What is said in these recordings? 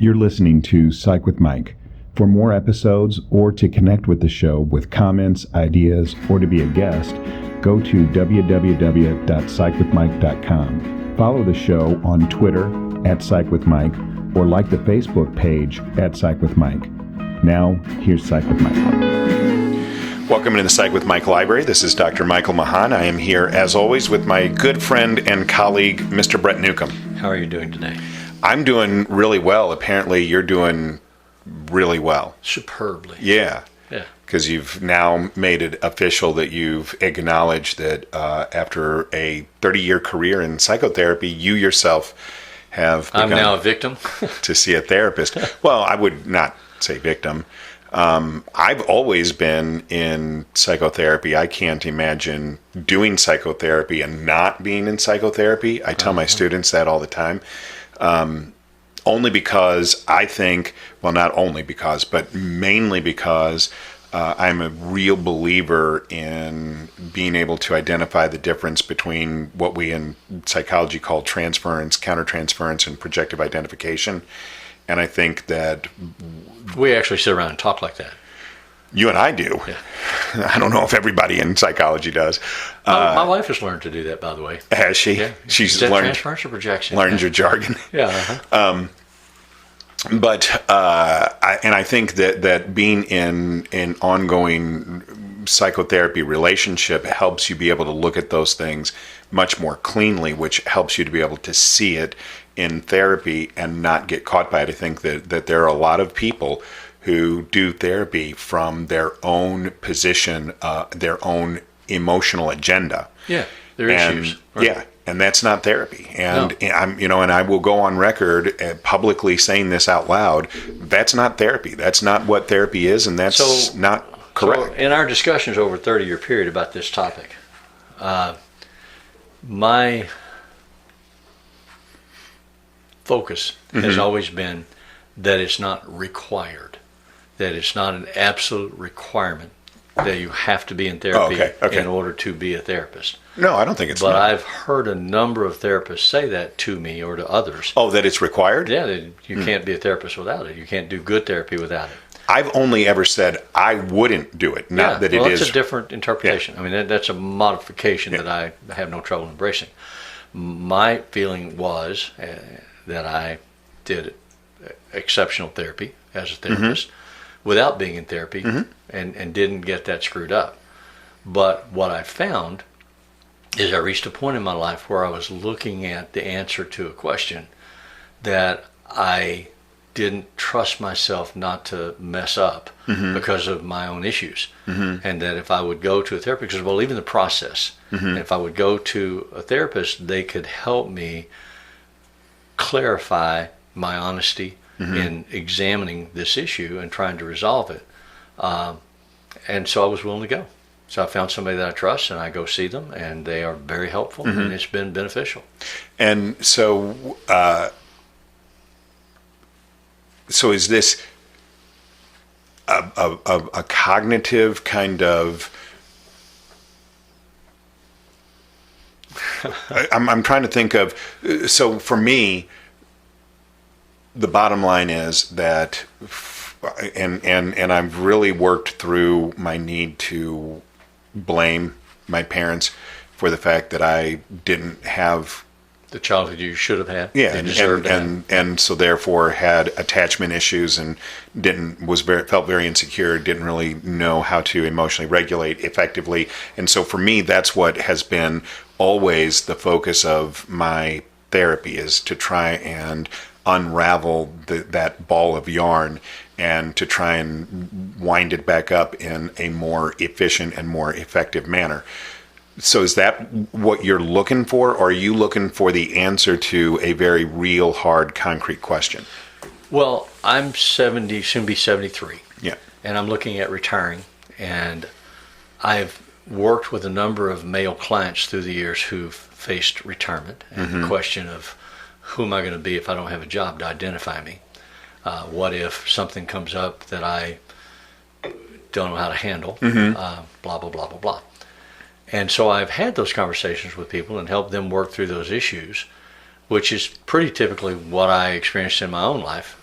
You're listening to Psych with Mike. For more episodes or to connect with the show with comments, ideas, or to be a guest, go to www.psychwithmike.com. Follow the show on Twitter @PsychWithMike or like the Facebook page @PsychWithMike. Now, here's Psych with Mike. Welcome to the Psych with Mike Library. This is Dr. Michael Mahan. I am here, as always, with my good friend and colleague, Mr. Brett Newcomb. How are you doing today? I'm doing really well. Apparently, you're doing really well. Superbly. Yeah. Yeah. Because you've now made it official that you've acknowledged that after a 30-year career in psychotherapy, you yourself have begun I'm now a victim to see a therapist. Well, I would not say victim. I've always been in psychotherapy. I can't imagine doing psychotherapy and not being in psychotherapy. I tell my students that all the time. Only because I think, well, not only because, but mainly because I'm a real believer in being able to identify the difference between what we in psychology call transference, countertransference, and projective identification. And I think that we actually sit around and talk like that. You and I do. Yeah. I don't know if everybody in psychology does. My wife has learned to do that, by the way. Has she? Yeah. She's learned transference or projection. Learned your jargon. Yeah. I think that being in an ongoing psychotherapy relationship helps you be able to look at those things much more cleanly, which helps you to be able to see it in therapy and not get caught by it. I think that there are a lot of people who do therapy from their own position, their own emotional agenda. Yeah, their issues. Right. Yeah, and that's not therapy. And and I will go on record publicly saying this out loud. That's not therapy. That's not what therapy is, and that's not correct. So in our discussions over a 30-year period about this topic, my focus has always been that it's not required, that it's not an absolute requirement that you have to be in therapy in order to be a therapist. No, I don't think it's But not. I've heard a number of therapists say that to me or to others. Oh, that it's required? Yeah, that you can't be a therapist without it. You can't do good therapy without it. I've only ever said I wouldn't do it, not that it is. That's a different interpretation. Yeah. I mean, that's a modification that I have no trouble embracing. My feeling was that I did exceptional therapy as a therapist without being in therapy and didn't get that screwed up. But what I found is I reached a point in my life where I was looking at the answer to a question that I didn't trust myself not to mess up because of my own issues. And that if I would go to a therapist, because I believe in the process, and if I would go to a therapist, they could help me clarify my honesty in examining this issue and trying to resolve it. And so I was willing to go. So I found somebody that I trust, and I go see them, and they are very helpful, and it's been beneficial. And so, so is this a cognitive kind of? I'm trying to think of. So for me, the bottom line is that, and I've really worked through my need to blame my parents for the fact that I didn't have the childhood you should have had. Yeah, and so therefore had attachment issues and felt very insecure, didn't really know how to emotionally regulate effectively. And so for me, that's what has been always the focus of my therapy, is to try and unravel that ball of yarn and to try and wind it back up in a more efficient and more effective manner. So is that what you're looking for, or are you looking for the answer to a very real, hard, concrete question? Well, I'm 70, soon be 73. Yeah. And I'm looking at retiring. And I've worked with a number of male clients through the years who've faced retirement and the question of who am I going to be if I don't have a job to identify me? What if something comes up that I don't know how to handle? Blah, blah, blah, blah, blah. And so I've had those conversations with people and helped them work through those issues, which is pretty typically what I experienced in my own life.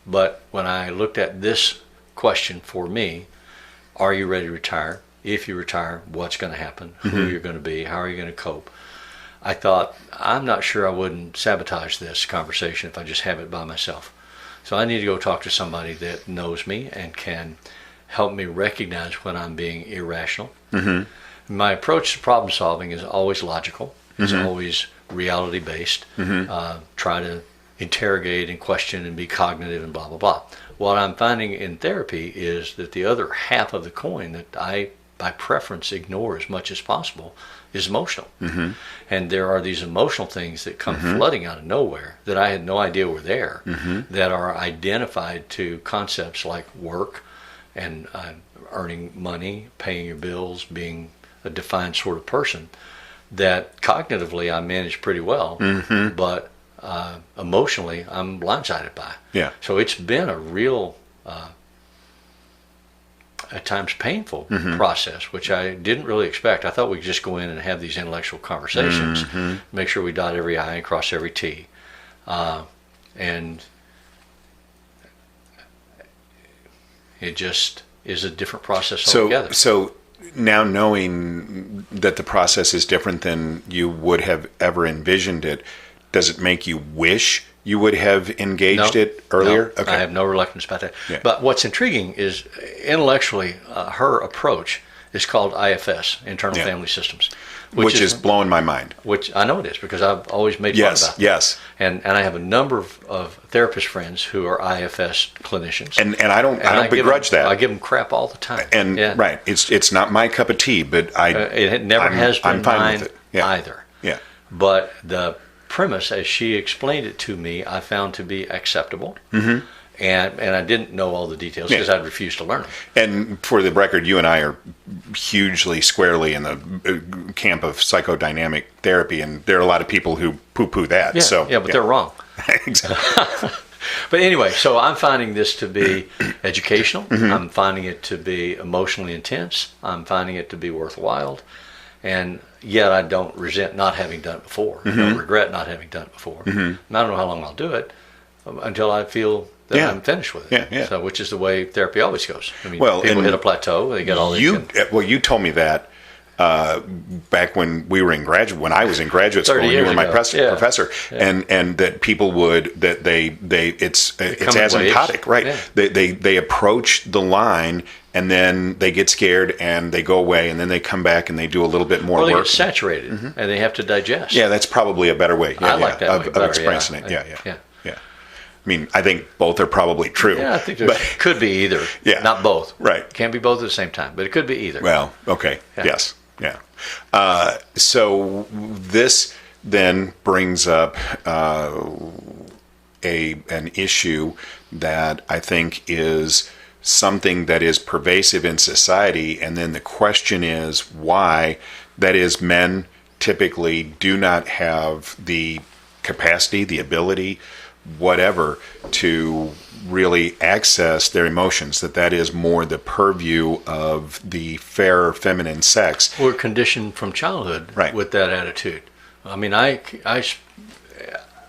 But when I looked at this question for me, are you ready to retire? If you retire, what's going to happen? Who you're going to be? How are you going to cope? I thought, I'm not sure I wouldn't sabotage this conversation if I just have it by myself. So I need to go talk to somebody that knows me and can help me recognize when I'm being irrational. My approach to problem solving is always logical. It's always reality based. Try to interrogate and question and be cognitive and blah, blah, blah. What I'm finding in therapy is that the other half of the coin that I, by preference, ignore as much as possible is emotional. And there are these emotional things that come flooding out of nowhere that I had no idea were there, that are identified to concepts like work and earning money, paying your bills, being a defined sort of person, that cognitively I manage pretty well, but emotionally I'm blindsided by. Yeah. So it's been a real, at times painful process, which I didn't really expect. I thought we'd just go in and have these intellectual conversations, make sure we dot every I and cross every T. And it just is a different process altogether. So now knowing that the process is different than you would have ever envisioned it, does it make you wish you would have engaged it earlier? No, I have no reluctance about that. Yeah. But what's intriguing is intellectually, her approach is called IFS, Internal Family Systems. Which is blowing my mind. Which I know it is, because I've always made fun about it. Yes. And I have a number of therapist friends who are IFS clinicians. And I don't begrudge that. I give them crap all the time. And right, it's not my cup of tea, but it never has been mine with it. either. Yeah. But the premise, as she explained it to me, I found to be acceptable. And I didn't know all the details because I'd refused to learn them. And for the record, you and I are hugely squarely in the camp of psychodynamic therapy, and there are a lot of people who poo-poo that. Yeah, but they're wrong. Exactly. But anyway, so I'm finding this to be educational. I'm finding it to be emotionally intense. I'm finding it to be worthwhile. And yet I don't resent not having done it before. I don't regret not having done it before. And I don't know how long I'll do it until I feel that I'm finished with it. So, which is the way therapy always goes. I mean, people hit a plateau. They get all they can. Well, you told me that back when I was in graduate school, and you were my professor, and that people would it's asymptotic, right? Yeah. They approach the line, and then they get scared and they go away, and then they come back and they do a little bit more work. Well, they get saturated and they have to digest. Yeah, that's probably a better way. I like that way of expressing it. Yeah. I mean, I think both are probably true. Yeah, I think there could be either. Yeah. Not both. Right. Can't be both at the same time, but it could be either. Well, okay. Yeah. Yes. Yeah. So this then brings up an issue that I think is something that is pervasive in society, and then the question is why. That is, men typically do not have the capacity, the ability, whatever, to really access their emotions, that is more the purview of the fairer feminine sex. We're conditioned from childhood with that attitude. I mean, I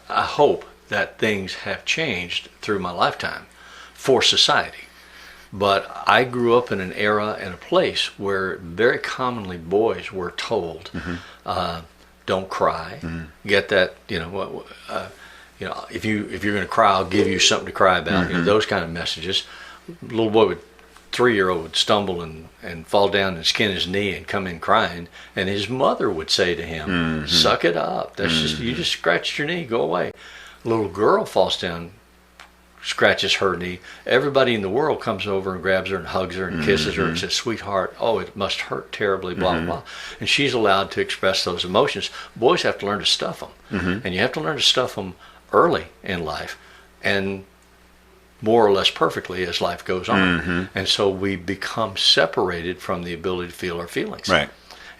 hope that things have changed through my lifetime for society. But I grew up in an era and a place where very commonly boys were told, don't cry, get that, if you're going to cry, I'll give you something to cry about. Those kind of messages. Little boy 3-year-old would stumble and fall down and skin his knee and come in crying, and his mother would say to him, "Suck it up. That's you just scratched your knee. Go away." A little girl falls down, scratches her knee. Everybody in the world comes over and grabs her and hugs her and kisses her and says, "Sweetheart, oh, it must hurt terribly, blah, blah, blah." And she's allowed to express those emotions. Boys have to learn to stuff them. And you have to learn to stuff them early in life and more or less perfectly as life goes on. And so we become separated from the ability to feel our feelings. Right.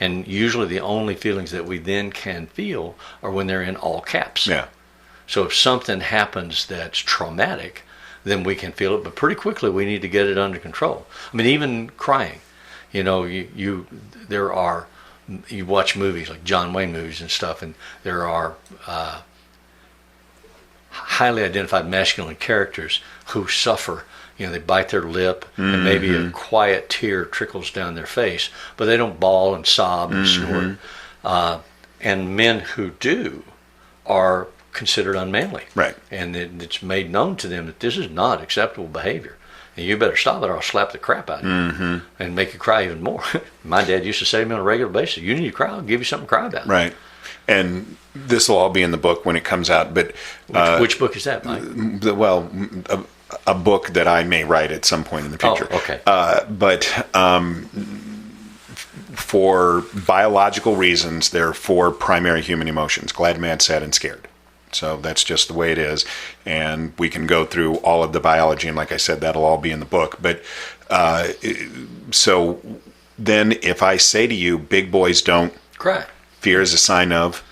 And usually the only feelings that we then can feel are when they're in all caps. Yeah. So if something happens that's traumatic, then we can feel it, but pretty quickly we need to get it under control. I mean, even crying, you watch movies like John Wayne movies and stuff, and there are highly identified masculine characters who suffer. They bite their lip, and maybe a quiet tear trickles down their face, but they don't bawl and sob and snort. And men who do are considered unmanly. Right. And it's made known to them that this is not acceptable behavior. And you better stop it or I'll slap the crap out of you and make you cry even more. My dad used to say to me on a regular basis, you need to cry, I'll give you something to cry about. Right. And this will all be in the book when it comes out. But which book is that, Mike? A book that I may write at some point in the future. Oh, okay. But for biological reasons, there are 4 primary human emotions: glad, mad, sad, and scared. So that's just the way it is. And we can go through all of the biology, and like I said, that'll all be in the book. But so then if I say to you, big boys don't cry, fear is a sign of?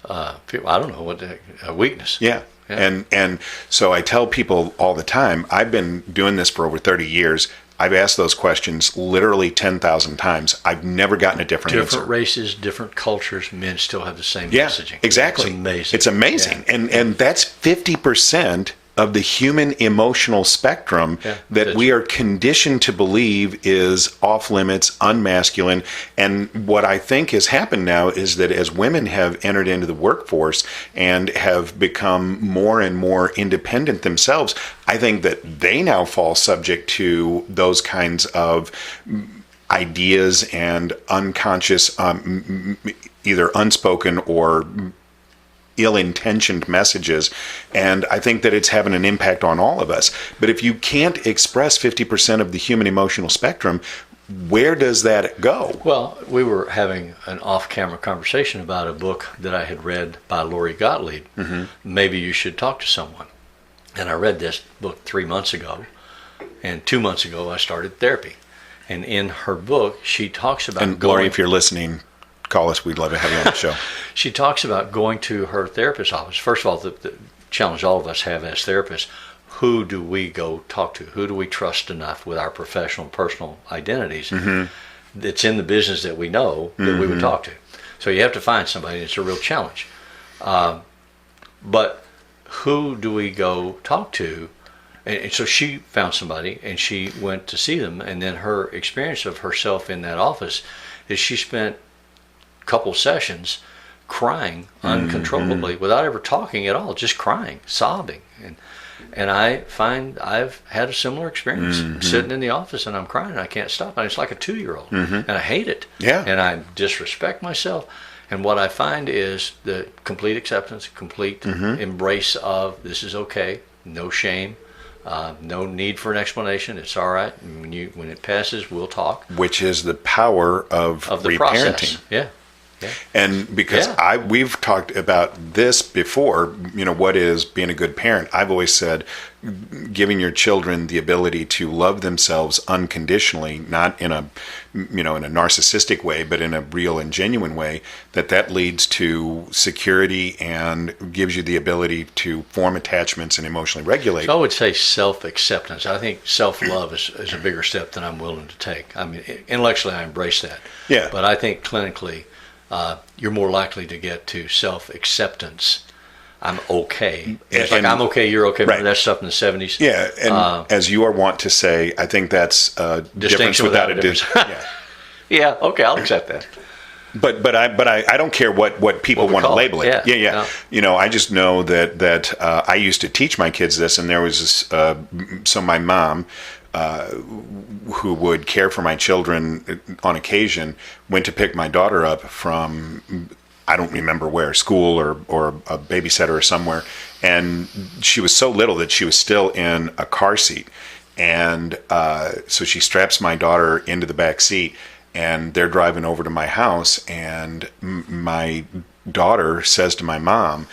I don't know, what a weakness. Yeah. And so I tell people all the time, I've been doing this for over 30 years. I've asked those questions literally 10,000 times. I've never gotten a different answer. Different races, different cultures, men still have the same Yeah, messaging. exactly. It's amazing. It's amazing. Yeah. And that's 50% of the human emotional spectrum that we are conditioned to believe is off limits, unmasculine. And what I think has happened now is that as women have entered into the workforce and have become more and more independent themselves, I think that they now fall subject to those kinds of ideas and unconscious, either unspoken or ill-intentioned messages, and I think that it's having an impact on all of us. But if you can't express 50% of the human emotional spectrum, where does that go? Well, we were having an off-camera conversation about a book that I had read by Lori Gottlieb. Maybe you should talk to someone. And I read this book 3 months ago, and 2 months ago I started therapy. And in her book, she talks about and Lori, if you're listening, call us. We'd love to have you on the show. She talks about going to her therapist's office. First of all, the challenge all of us have as therapists, who do we go talk to? Who do we trust enough with our professional, personal identities that's in the business that we know that we would talk to? So you have to find somebody. It's a real challenge. But who do we go talk to? And so she found somebody, and she went to see them. And then her experience of herself in that office is she spent couple sessions crying uncontrollably without ever talking at all, just crying, sobbing. And I find I've had a similar experience sitting in the office and I'm crying and I can't stop. And it's like a 2-year-old and I hate it. Yeah. And I disrespect myself. And what I find is the complete acceptance, complete embrace of this is okay, no shame. No need for an explanation. It's all right. When it passes, we'll talk. Which is the power of the reparenting. Process. Yeah. And because we've talked about this before, what is being a good parent? I've always said giving your children the ability to love themselves unconditionally, not in a narcissistic way, but in a real and genuine way, that leads to security and gives you the ability to form attachments and emotionally regulate. So I would say self-acceptance. I think self-love is a bigger step than I'm willing to take. I mean, intellectually I embrace that. Yeah. But I think clinically, you're more likely to get to self-acceptance. I'm okay. It's like I'm okay, you're okay. Remember that stuff in the 70s? Yeah, and as you are wont to say, I think that's a difference without a difference. Yeah, okay, I'll accept that. But I don't care what people want to label it. Yeah. I just know that I used to teach my kids this, and there was this, so my mom, who would care for my children on occasion, went to pick my daughter up from, I don't remember where, school or a babysitter or somewhere, and she was so little that she was still in a car seat, and so she straps my daughter into the back seat, and they're driving over to my house, and my daughter says to my mom,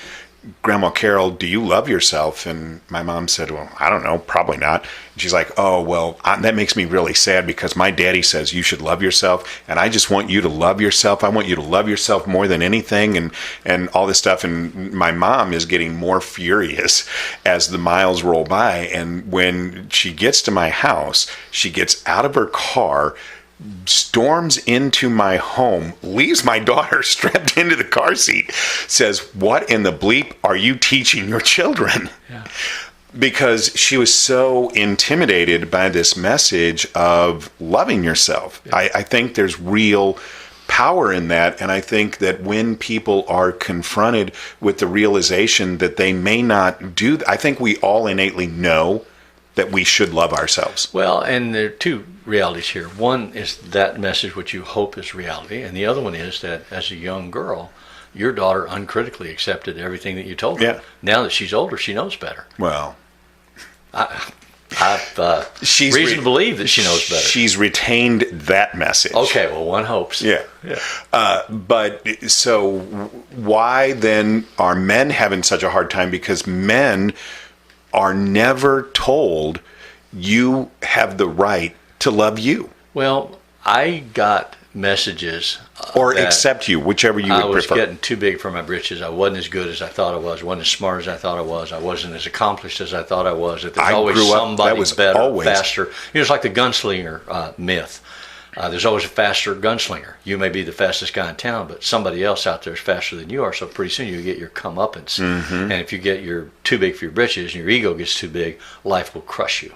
"Grandma Carol, do you love yourself?" And my mom said, "Well, I don't know, probably not." And she's like, "Oh, well, that makes me really sad because my daddy says you should love yourself, and I just want you to love yourself. I want you to love yourself more than anything," and all this stuff. And my mom is getting more furious as the miles roll by. And when she gets to my house, she gets out of her car, storms into my home, leaves my daughter strapped into the car seat, says, "What in the bleep are you teaching your children?" Yeah. Because she was so intimidated by this message of loving yourself. Yeah. I think there's real power in that, and I think that when people are confronted with the realization that they may not do, I think we all innately know that we should love ourselves. Well, and there are two realities here. One is that message which you hope is reality, and the other one is that as a young girl, your daughter uncritically accepted everything that you told her. Yeah. Now that she's older, she knows better. Well, I've reason to believe that she knows better. She's retained that message. Okay, well, one hopes. Yeah. But so why then are men having such a hard time? Because men are never told you have the right to love you. Well, I got messages or that accept you, whichever you would I was prefer. getting too big for my britches. I wasn't as good as I thought I was. Wasn't as smart as I thought I was. I wasn't as accomplished as I thought I was. That there's I always grew up- somebody that was better, always- faster. You know, it's like the gunslinger myth. There's always a faster gunslinger. You may be the fastest guy in town, but somebody else out there is faster than you are. So pretty soon you get your comeuppance. And if you get your too big for your britches and your ego gets too big, life will crush you.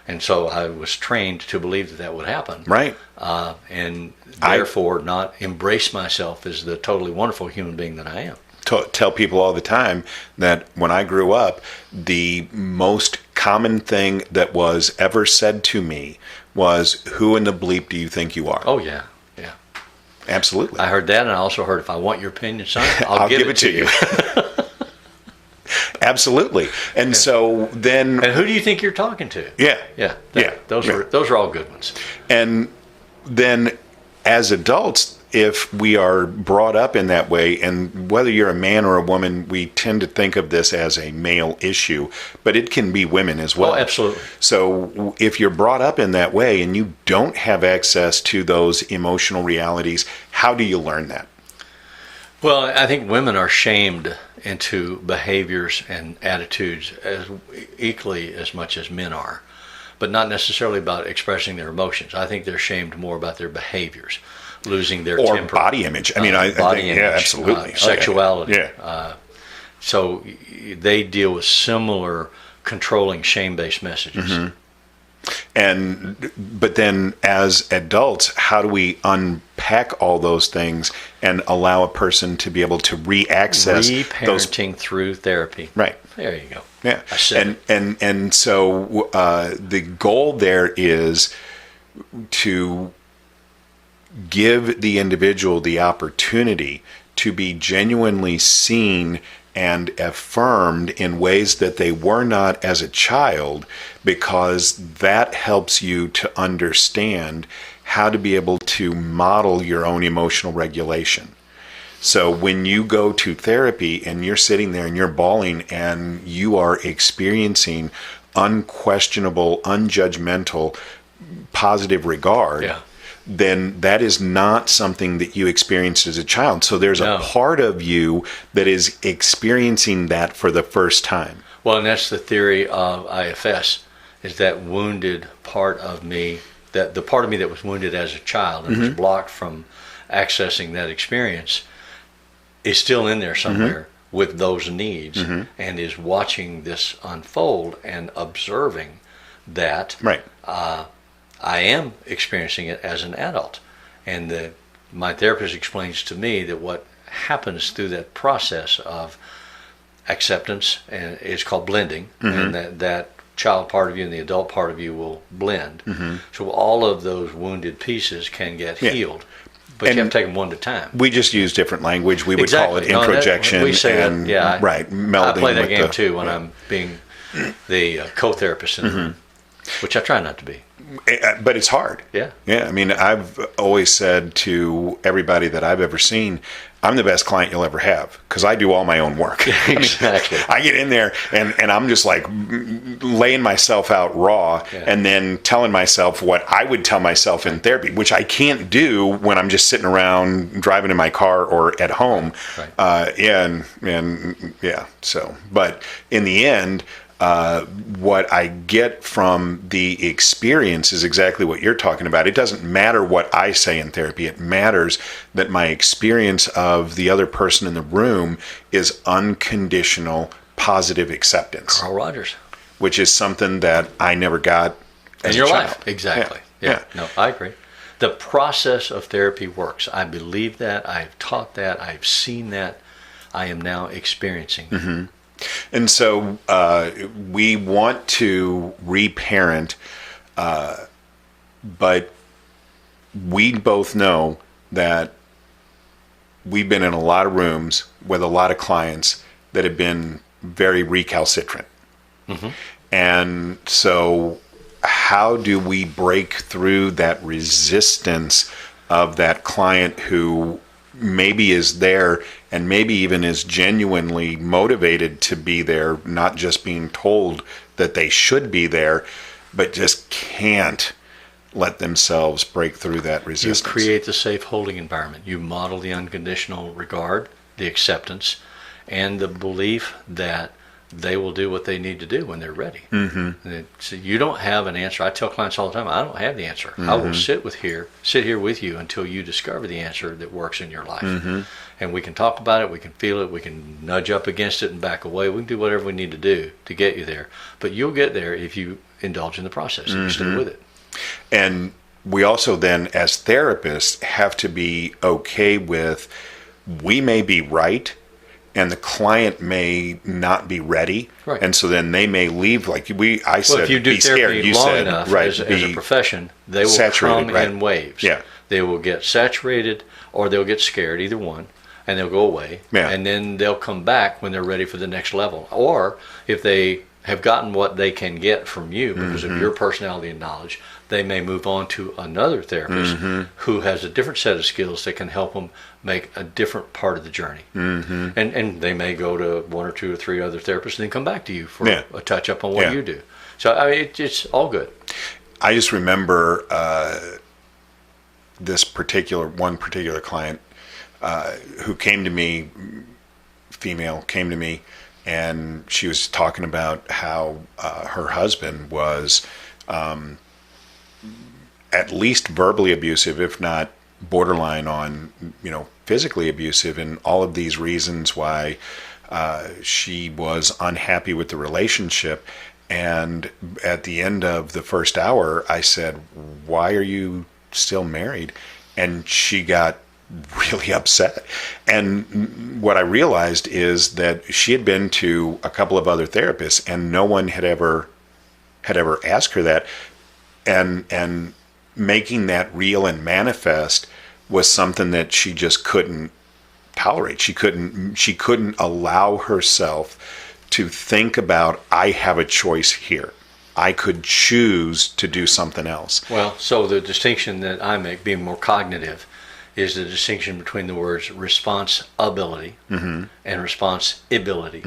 And so I was trained to believe that that would happen. Right. And therefore not embrace myself as the totally wonderful human being that I am. Tell people all the time that when I grew up, the most common thing that was ever said to me was, "Who in the bleep do you think you are?" Oh, yeah. Yeah. Absolutely. I heard that, and I also heard, if I want your opinion, son, I'll give it to you. Absolutely. And so then... And who do you think you're talking to? Yeah. Yeah. Yeah. Those are all good ones. And then as adults, if we are brought up in that way, and whether you're a man or a woman, we tend to think of this as a male issue, but it can be women as well. Oh, absolutely. So if you're brought up in that way and you don't have access to those emotional realities, how do you learn that? Well, I think women are shamed into behaviors and attitudes as equally as much as men are, but not necessarily about expressing their emotions. I think they're shamed more about their behaviors. Losing their or temper, body image. I mean, I body think, image, yeah, absolutely, sexuality. Yeah. So they deal with similar controlling shame-based messages. But then, as adults, how do we unpack all those things and allow a person to be able to re-access those? Reparenting through therapy. Right. There you go. Yeah. I said it. And so the goal there is to give the individual the opportunity to be genuinely seen and affirmed in ways that they were not as a child, because that helps you to understand how to be able to model your own emotional regulation. So when you go to therapy and you're sitting there and you're bawling and you are experiencing unquestionable, unjudgmental, positive regard, Yeah. then that is not something that you experienced as a child. So there's a part of you that is experiencing that for the first time. Well, and that's the theory of IFS, is that wounded part of me, that the part of me that was wounded as a child and was blocked from accessing that experience is still in there somewhere with those needs and is watching this unfold and observing that. Right. I am experiencing it as an adult, and my therapist explains to me that what happens through that process of acceptance, and it's called blending, and that child part of you and the adult part of you will blend. So all of those wounded pieces can get healed, but you have to take them one at a time. We just use different language. We would call it introjection. We say and, that, yeah. melding. I play that with game too when I'm being the co-therapist in the room, which I try not to be. But it's hard. Yeah. Yeah. I mean, I've always said to everybody that I've ever seen, I'm the best client you'll ever have because I do all my own work. Exactly. I get in there and I'm just like laying myself out raw and then telling myself what I would tell myself in therapy, which I can't do when I'm just sitting around driving in my car or at home. Right. So, but in the end, what I get from the experience is exactly what you're talking about. It doesn't matter what I say in therapy. It matters that my experience of the other person in the room is unconditional, positive acceptance. Carl Rogers. Which is something that I never got as in your a child. life. Exactly. Yeah. No, I agree. The process of therapy works. I believe that. I've taught that. I've seen that. I am now experiencing. Mm-hmm. And so we want to reparent, but we both know that we've been in a lot of rooms with a lot of clients that have been very recalcitrant. Mm-hmm. And so how do we break through that resistance of that client who maybe is there and maybe even is genuinely motivated to be there, not just being told that they should be there, but just can't let themselves break through that resistance? You create the safe holding environment. You model the unconditional regard, the acceptance, and the belief that they will do what they need to do when they're ready. Mm-hmm. So you don't have an answer. I tell clients all the time, I don't have the answer. Mm-hmm. I will sit here with you until you discover the answer that works in your life. Mm-hmm. And we can talk about it, we can feel it, we can nudge up against it and back away. We can do whatever we need to do to get you there. But you'll get there if you indulge in the process and you stay with it. And we also then, as therapists, have to be okay with, we may be right, and the client may not be ready, right. And so then they may leave. Like I said, if you do be therapy scared. You long said, enough right, as a profession, they will come in waves. Yeah. They will get saturated, or they'll get scared, either one, and they'll go away. Yeah. And then they'll come back when they're ready for the next level. Or if they have gotten what they can get from you because of your personality and knowledge, they may move on to another therapist who has a different set of skills that can help them make a different part of the journey. And they may go to one or two or three other therapists and then come back to you for a touch up on what you do. So I mean, it's all good. I just remember one particular client who came to me, female, came to me, and she was talking about how her husband was at least verbally abusive, if not borderline on, physically abusive, and all of these reasons why she was unhappy with the relationship. And at the end of the first hour, I said, "Why are you still married?" And she got really upset. And what I realized is that she had been to a couple of other therapists, and no one had ever asked her that. And making that real and manifest was something that she just couldn't tolerate. She couldn't allow herself to think about, I have a choice here. I could choose to do something else. Well, so the distinction that I make, being more cognitive, is the distinction between the words responsibility and responsibility.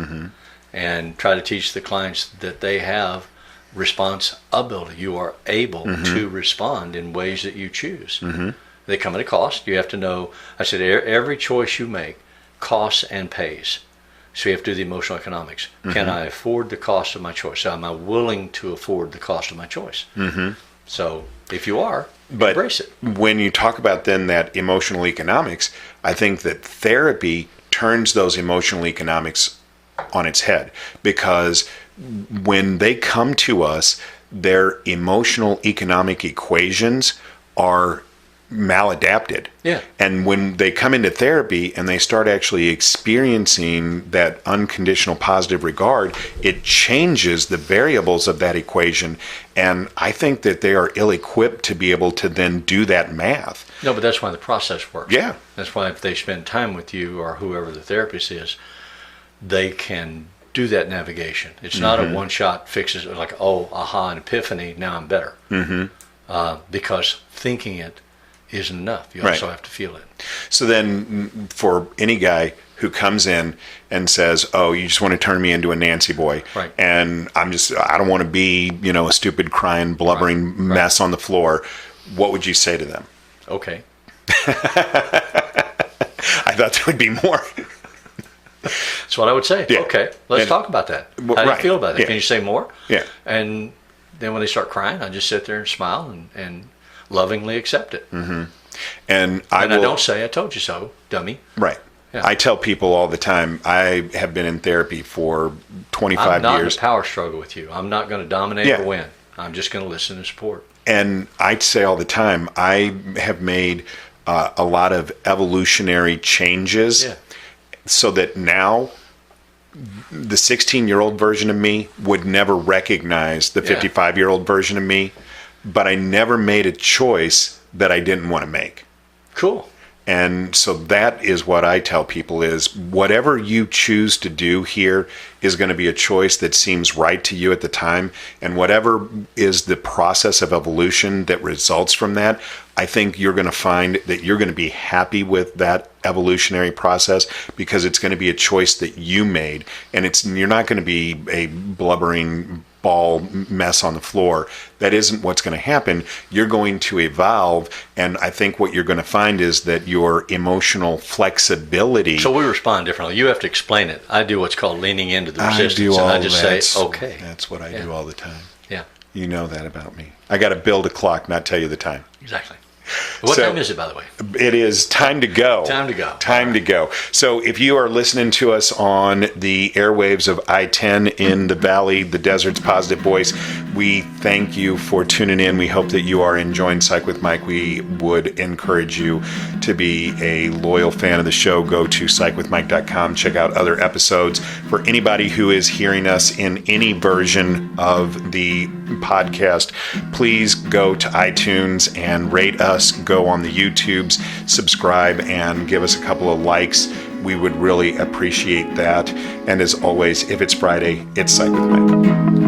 And try to teach the clients that they have responsibility. You are able to respond in ways that you choose. They come at a cost. You have to know, I said, every choice you make costs and pays. So you have to do the emotional economics. Can I afford the cost of my choice? So am I willing to afford the cost of my choice? So if you are, embrace it. When you talk about then that emotional economics, I think that therapy turns those emotional economics on its head, because when they come to us, their emotional economic equations are maladapted. Yeah. And when they come into therapy and they start actually experiencing that unconditional positive regard, it changes the variables of that equation. And I think that they are ill-equipped to be able to then do that math. No, but that's why the process works. Yeah. That's why if they spend time with you or whoever the therapist is, they can do that navigation. It's not a one-shot fixes, like, oh, aha, an epiphany, now I'm better. Because thinking it isn't enough. You also have to feel it. So then for any guy who comes in and says, oh, you just want to turn me into a Nancy boy, and I don't want to be, a stupid, crying, blubbering mess on the floor, what would you say to them? Okay. I thought there would be more. That's what I would say. Yeah. Okay, let's And- talk about that. Well, How do you right. feel about that? Yeah. Can you say more? Yeah. And then when they start crying, I just sit there and smile and lovingly accept it. And I And I don't say, I told you so, dummy. Right. Yeah. I tell people all the time, I have been in therapy for 25 I'm not years. in a power struggle with you. I'm not going to dominate Yeah. or win. I'm just going to listen and support. And I say all the time, I have made a lot of evolutionary changes Yeah. so that now the 16-year-old version of me would never recognize the 55-year-old version of me, but I never made a choice that I didn't want to make. Cool. And so that is what I tell people is whatever you choose to do here is going to be a choice that seems right to you at the time. And whatever is the process of evolution that results from that, I think you're going to find that you're going to be happy with that evolutionary process because it's going to be a choice that you made. And you're not going to be a blubbering ball mess on the floor. That isn't what's going to happen. You're going to evolve, and I think what you're going to find is that your emotional flexibility. So we respond differently. You have to explain it. I do what's called leaning into the resistance. I do all and I just that. say, okay. That's what I do all the time. Yeah, You know that about me. I got to build a clock, not tell you the time. exactly. What So- time is it, by the way? It is time to go. Time to go. Time to go. So if you are listening to us on the airwaves of I-10 in the Valley, the Desert's Positive Voice, we thank you for tuning in. We hope that you are enjoying Psych with Mike. We would encourage you to be a loyal fan of the show. Go to psychwithmike.com. Check out other episodes. For anybody who is hearing us in any version of the podcast, please go to iTunes and rate us. Go on the YouTubes, subscribe, and give us a couple of likes. We would really appreciate that. And as always, if it's Friday, it's Psych with Mike.